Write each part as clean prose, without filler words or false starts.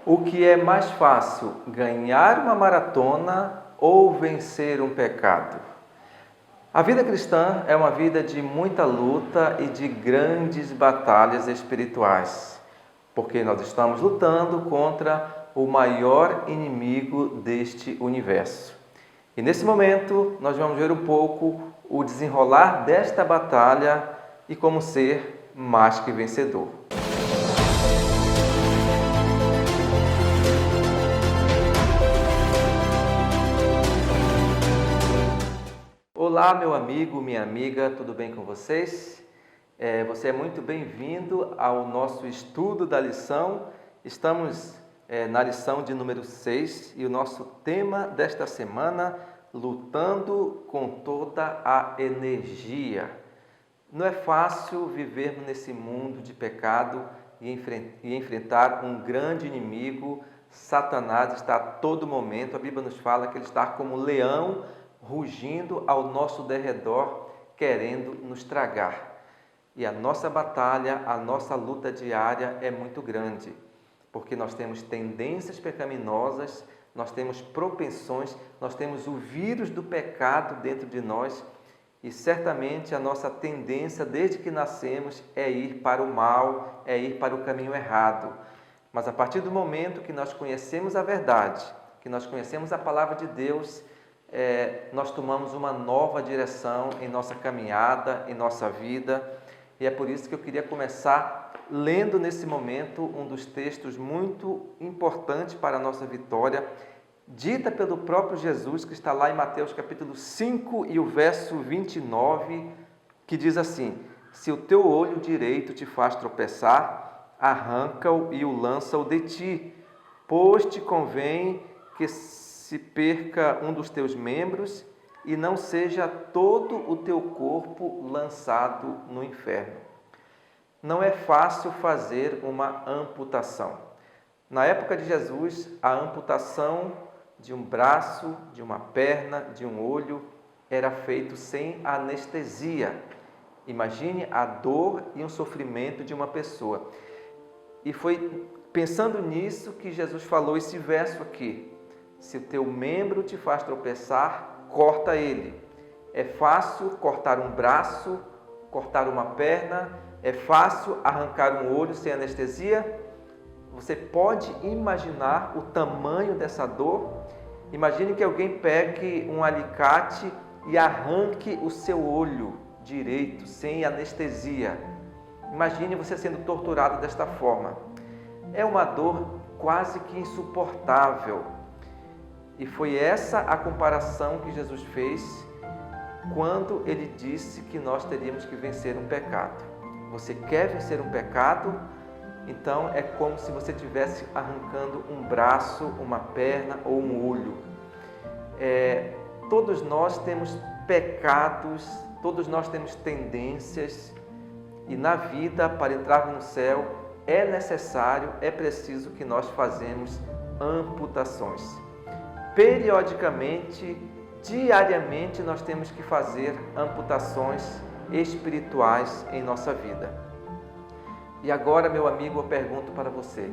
O que é mais fácil, ganhar uma maratona ou vencer um pecado? A vida cristã é uma vida de muita luta e de grandes batalhas espirituais, porque nós estamos lutando contra o maior inimigo deste universo. E nesse momento nós vamos ver um pouco o desenrolar desta batalha e como ser mais que vencedor. Olá, meu amigo, minha amiga, tudo bem com vocês? Você é muito bem-vindo ao nosso estudo da lição. Estamos na lição de número 6 e o nosso tema desta semana, lutando com toda a energia. Não é fácil vivermos nesse mundo de pecado e enfrentar um grande inimigo. Satanás está a todo momento, a Bíblia nos fala que ele está como um leão rugindo ao nosso derredor, querendo nos tragar. E a nossa batalha, a nossa luta diária é muito grande, porque nós temos tendências pecaminosas, nós temos propensões, nós temos o vírus do pecado dentro de nós e certamente a nossa tendência desde que nascemos é ir para o mal, é ir para o caminho errado. Mas a partir do momento que nós conhecemos a verdade, que nós conhecemos a palavra de Deus, nós tomamos uma nova direção em nossa caminhada, em nossa vida, e é por isso que eu queria começar lendo nesse momento um dos textos muito importantes para a nossa vitória, dita pelo próprio Jesus, que está lá em Mateus capítulo 5 e o verso 29, que diz assim: se o teu olho direito te faz tropeçar, arranca-o e o lança-o de ti, pois te convém que se perca um dos teus membros e não seja todo o teu corpo lançado no inferno. Não é fácil fazer uma amputação. Na época de Jesus, a amputação de um braço, de uma perna, de um olho, era feito sem anestesia. Imagine a dor e o sofrimento de uma pessoa. E foi pensando nisso que Jesus falou esse verso aqui: se o teu membro te faz tropeçar, corta ele. É fácil cortar um braço, cortar uma perna, é fácil arrancar um olho sem anestesia. Você pode imaginar o tamanho dessa dor? Imagine que alguém pegue um alicate e arranque o seu olho direito, sem anestesia. Imagine você sendo torturado desta forma. É uma dor quase que insuportável. E foi essa a comparação que Jesus fez quando ele disse que nós teríamos que vencer um pecado. Você quer vencer um pecado? Então é como se você estivesse arrancando um braço, uma perna ou um olho. Todos nós temos pecados, todos nós temos tendências, e na vida, para entrarmos no céu, é necessário, é preciso que nós façamos amputações. Periodicamente, diariamente, nós temos que fazer amputações espirituais em nossa vida. E agora, meu amigo, eu pergunto para você: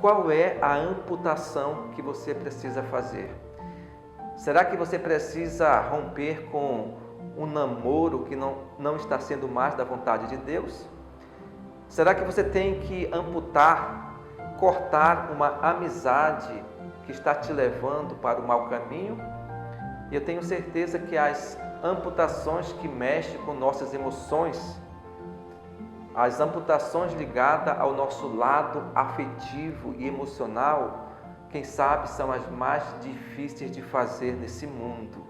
qual é a amputação que você precisa fazer? Será que você precisa romper com um namoro que não está sendo mais da vontade de Deus? Será que você tem que amputar, cortar uma amizade que está te levando para o mau caminho? Eu tenho certeza que as amputações que mexem com nossas emoções, as amputações ligadas ao nosso lado afetivo e emocional, quem sabe são as mais difíceis de fazer nesse mundo.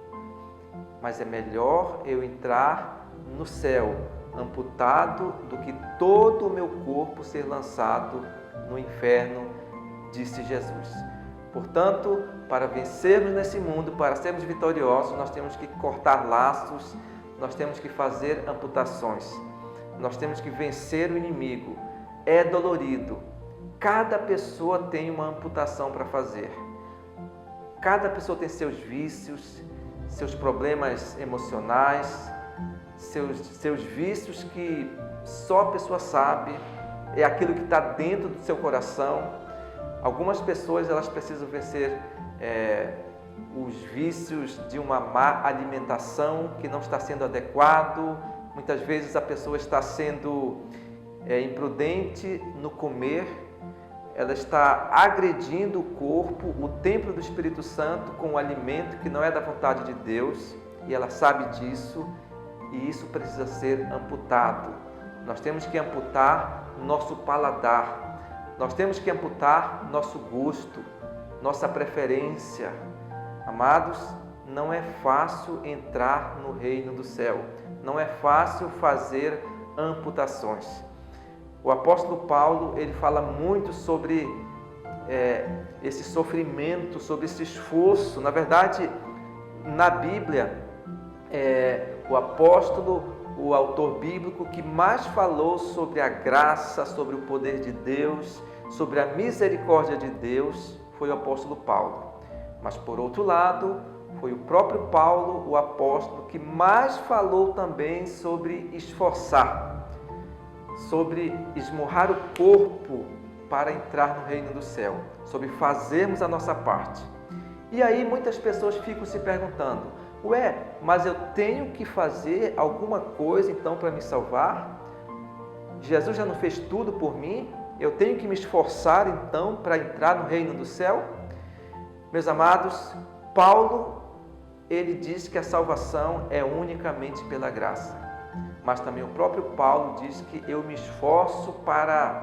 Mas é melhor eu entrar no céu amputado do que todo o meu corpo ser lançado no inferno, disse Jesus. Portanto, para vencermos nesse mundo, para sermos vitoriosos, nós temos que cortar laços, nós temos que fazer amputações, nós temos que vencer o inimigo. É dolorido. Cada pessoa tem uma amputação para fazer. Cada pessoa tem seus vícios, seus problemas emocionais, seus vícios que só a pessoa sabe, é aquilo que está dentro do seu coração. Algumas pessoas elas precisam vencer os vícios de uma má alimentação que não está sendo adequado. Muitas vezes a pessoa está sendo imprudente no comer, ela está agredindo o corpo, o templo do Espírito Santo, com um alimento que não é da vontade de Deus, e ela sabe disso, e isso precisa ser amputado. Nós temos que amputar nosso paladar, nós temos que amputar nosso gosto, nossa preferência. Amados, não é fácil entrar no reino do céu, não é fácil fazer amputações. O apóstolo Paulo, ele fala muito sobre esse sofrimento, sobre esse esforço. Na verdade, na Bíblia, o apóstolo, o autor bíblico que mais falou sobre a graça, sobre o poder de Deus, sobre a misericórdia de Deus, foi o apóstolo Paulo. Mas, por outro lado, foi o próprio Paulo, o apóstolo, que mais falou também sobre esforçar, sobre esmurrar o corpo para entrar no reino do céu, sobre fazermos a nossa parte. E aí muitas pessoas ficam se perguntando, mas eu tenho que fazer alguma coisa então para me salvar? Jesus já não fez tudo por mim? Eu tenho que me esforçar então para entrar no reino do céu? Meus amados, Paulo, ele diz que a salvação é unicamente pela graça. Mas também o próprio Paulo diz que eu me esforço para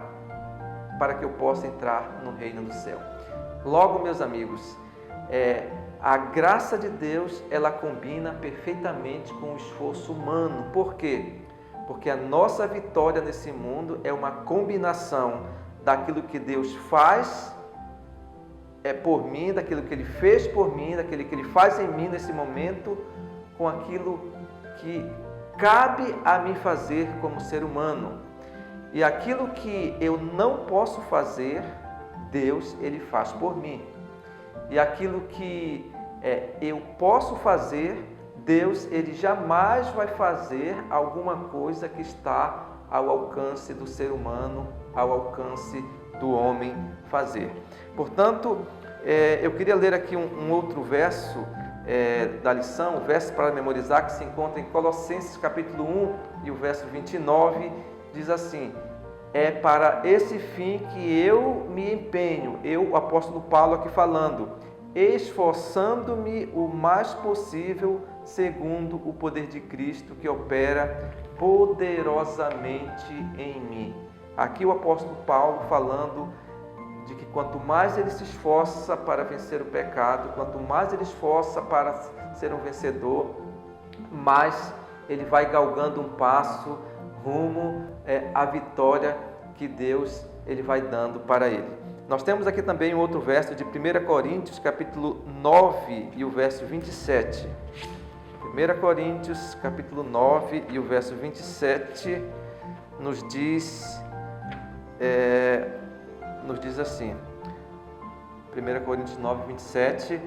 que eu possa entrar no reino do céu. Logo, meus amigos, a graça de Deus, ela combina perfeitamente com o esforço humano. Por quê? Porque a nossa vitória nesse mundo é uma combinação daquilo que Deus faz por mim, daquilo que Ele fez por mim, daquilo que Ele faz em mim nesse momento, com aquilo que cabe a mim fazer como ser humano. E aquilo que eu não posso fazer, Deus, Ele faz por mim. E aquilo que eu posso fazer, Deus, Ele jamais vai fazer alguma coisa que está ao alcance do ser humano, ao alcance do homem fazer. Portanto, eu queria ler aqui um outro verso da lição, o verso para memorizar, que se encontra em Colossenses capítulo 1 e o verso 29, diz assim: é para esse fim que eu me empenho, o apóstolo Paulo aqui falando, esforçando-me o mais possível segundo o poder de Cristo que opera poderosamente em mim. Aqui o apóstolo Paulo falando de que quanto mais ele se esforça para vencer o pecado, quanto mais ele esforça para ser um vencedor, mais ele vai galgando um passo rumo à vitória que Deus ele vai dando para ele. Nós temos aqui também um outro verso de 1 Coríntios, capítulo 9 e o verso 27. 1 Coríntios, capítulo 9 e o verso 27 nos diz assim, 1 Coríntios 9, 27,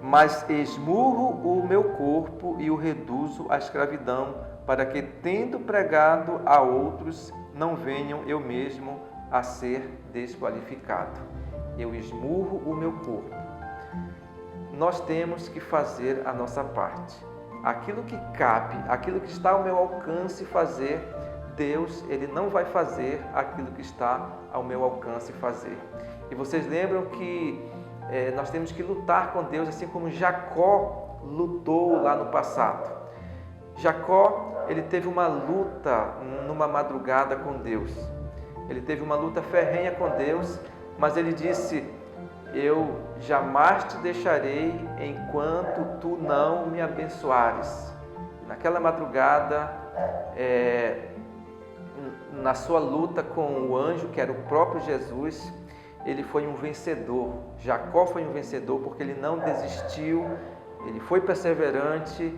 mas esmurro o meu corpo e o reduzo à escravidão, para que, tendo pregado a outros, não venham eu mesmo a ser desqualificado. Eu esmurro o meu corpo. Nós temos que fazer a nossa parte. Aquilo que cabe, aquilo que está ao meu alcance fazer, Deus, Ele não vai fazer aquilo que está ao meu alcance fazer. E vocês lembram que nós temos que lutar com Deus, assim como Jacó lutou lá no passado. Jacó, ele teve uma luta numa madrugada com Deus. Ele teve uma luta ferrenha com Deus, mas ele disse: eu jamais te deixarei enquanto tu não me abençoares. Naquela madrugada, na sua luta com o anjo, que era o próprio Jesus, ele foi um vencedor. Jacó foi um vencedor porque ele não desistiu, ele foi perseverante,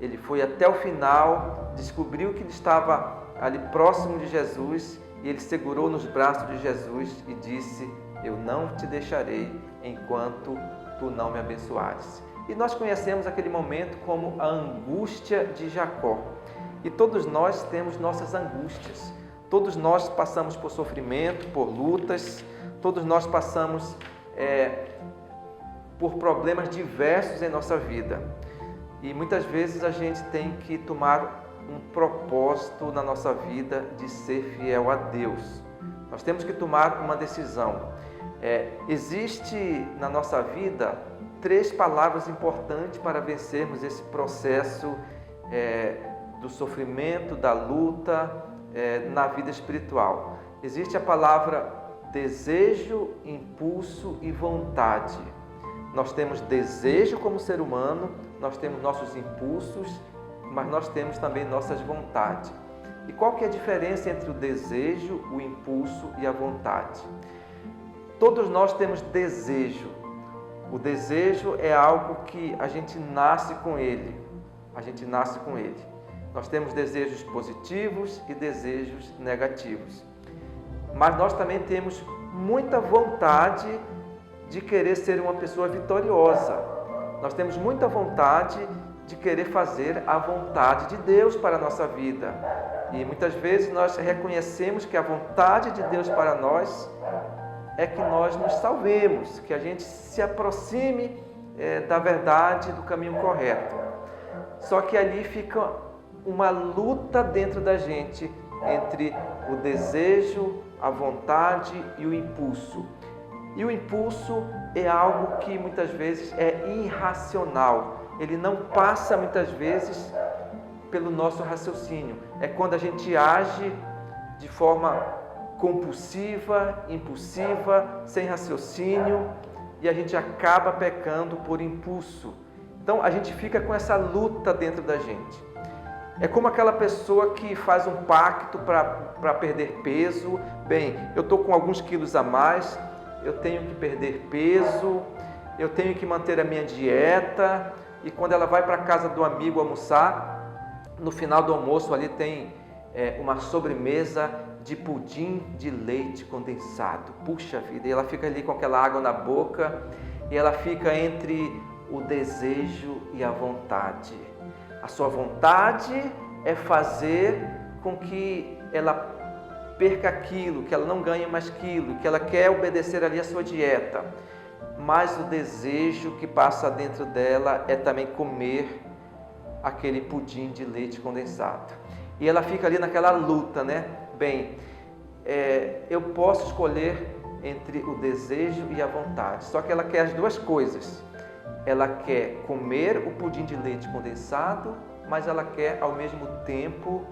ele foi até o final, descobriu que ele estava ali próximo de Jesus e ele segurou nos braços de Jesus e disse: eu não te deixarei enquanto tu não me abençoares. E nós conhecemos aquele momento como a angústia de Jacó. E todos nós temos nossas angústias. Todos nós passamos por sofrimento, por lutas, todos nós passamos por problemas diversos em nossa vida. E muitas vezes a gente tem que tomar um propósito na nossa vida de ser fiel a Deus. Nós temos que tomar uma decisão. Existe na nossa vida 3 palavras importantes para vencermos esse processo do sofrimento, da luta na vida espiritual. Existe a palavra desejo, impulso e vontade. Nós temos desejo como ser humano, nós temos nossos impulsos, mas nós temos também nossas vontades. E qual que é a diferença entre o desejo, o impulso e a vontade? Todos nós temos desejo. O desejo é algo que a gente nasce com ele. A gente nasce com ele. Nós temos desejos positivos e desejos negativos. Mas nós também temos muita vontade de querer ser uma pessoa vitoriosa. Nós temos muita vontade de querer fazer a vontade de Deus para a nossa vida. E muitas vezes nós reconhecemos que a vontade de Deus para nós é que nós nos salvemos, que a gente se aproxime da verdade, do caminho correto. Só que ali fica uma luta dentro da gente entre o desejo, a vontade e o impulso. E o impulso é algo que muitas vezes é irracional. Ele não passa muitas vezes pelo nosso raciocínio. É quando a gente age de forma compulsiva, impulsiva, sem raciocínio, e a gente acaba pecando por impulso. Então a gente fica com essa luta dentro da gente. É como aquela pessoa que faz um pacto para perder peso. Bem, eu estou com alguns quilos a mais, eu tenho que perder peso, eu tenho que manter a minha dieta. E quando ela vai para a casa do amigo almoçar, no final do almoço ali tem uma sobremesa de pudim de leite condensado. Puxa vida, e ela fica ali com aquela água na boca e ela fica entre o desejo e a vontade. A sua vontade é fazer com que ela perca aquilo, que ela não ganhe mais aquilo, que ela quer obedecer ali a sua dieta. Mas o desejo que passa dentro dela é também comer aquele pudim de leite condensado. E ela fica ali naquela luta, né? Bem, eu posso escolher entre o desejo e a vontade. Só que ela quer as duas coisas. Ela quer comer o pudim de leite condensado, mas ela quer ao mesmo tempo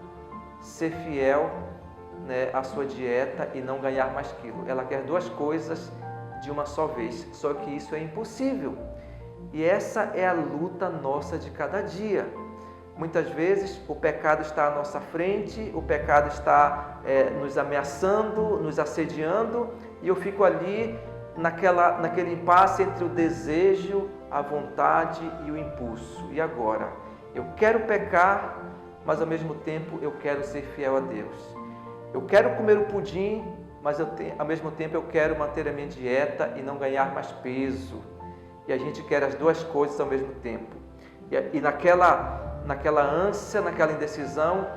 ser fiel, né, à sua dieta e não ganhar mais quilo. Ela quer duas coisas de uma só vez, só que isso é impossível. E essa é a luta nossa de cada dia. Muitas vezes o pecado está à nossa frente, o pecado está nos ameaçando, nos assediando, e eu fico ali naquele impasse entre o desejo, a vontade e o impulso. E agora? Eu quero pecar, mas ao mesmo tempo eu quero ser fiel a Deus. Eu quero comer o pudim, mas ao mesmo tempo eu quero manter a minha dieta e não ganhar mais peso. E a gente quer as duas coisas ao mesmo tempo. E naquela ânsia, naquela indecisão,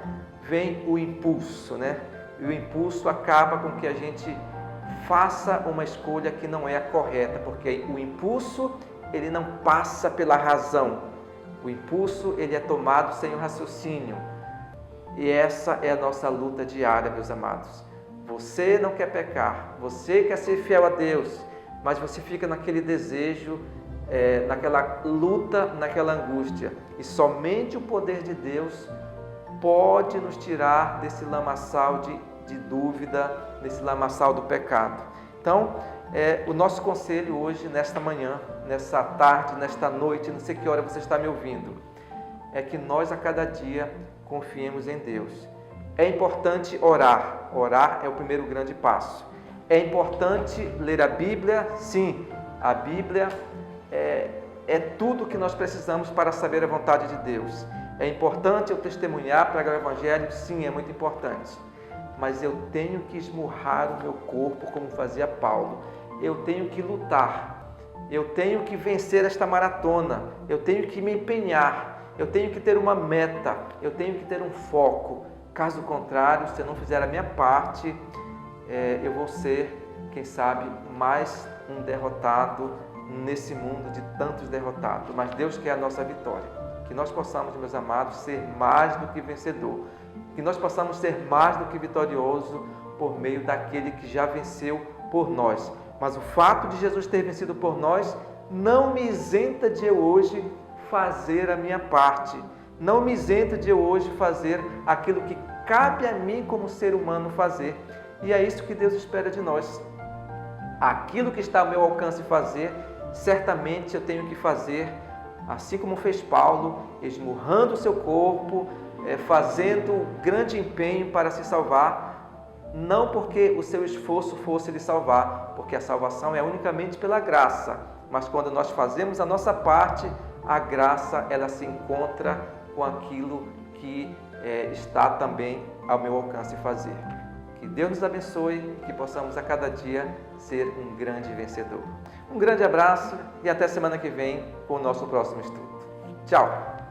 vem o impulso, né? E o impulso acaba com que a gente faça uma escolha que não é a correta, porque o impulso, ele não passa pela razão. O impulso, ele é tomado sem o raciocínio. E essa é a nossa luta diária, meus amados. Você não quer pecar, você quer ser fiel a Deus, mas você fica naquele desejo, naquela luta, naquela angústia. E somente o poder de Deus pode nos tirar desse lamaçal de dúvida, desse lamaçal do pecado. Então, o nosso conselho hoje, nesta manhã, nessa tarde, nesta noite, não sei que hora você está me ouvindo, é que nós a cada dia confiemos em Deus. É importante orar. Orar é o primeiro grande passo. É importante ler a Bíblia? Sim, a Bíblia é tudo que nós precisamos para saber a vontade de Deus. É importante eu testemunhar, pregar o Evangelho? Sim, é muito importante. Mas eu tenho que esmurrar o meu corpo como fazia Paulo. Eu tenho que lutar. Eu tenho que vencer esta maratona. Eu tenho que me empenhar. Eu tenho que ter uma meta. Eu tenho que ter um foco. Caso contrário, se eu não fizer a minha parte, eu vou ser, quem sabe, mais um derrotado nesse mundo de tantos derrotados. Mas Deus quer a nossa vitória. Que nós possamos, meus amados, ser mais do que vencedor. Que nós possamos ser mais do que vitorioso por meio daquele que já venceu por nós. Mas o fato de Jesus ter vencido por nós não me isenta de eu hoje fazer a minha parte. Não me isenta de eu hoje fazer aquilo que cabe a mim como ser humano fazer. E é isso que Deus espera de nós. Aquilo que está ao meu alcance fazer, certamente eu tenho que fazer, assim como fez Paulo, esmurrando o seu corpo, fazendo grande empenho para se salvar, não porque o seu esforço fosse lhe salvar, porque a salvação é unicamente pela graça, mas quando nós fazemos a nossa parte, a graça ela se encontra com aquilo que está também ao meu alcance fazer. Que Deus nos abençoe, que possamos a cada dia ser um grande vencedor. Um grande abraço e até semana que vem com o nosso próximo estudo. Tchau!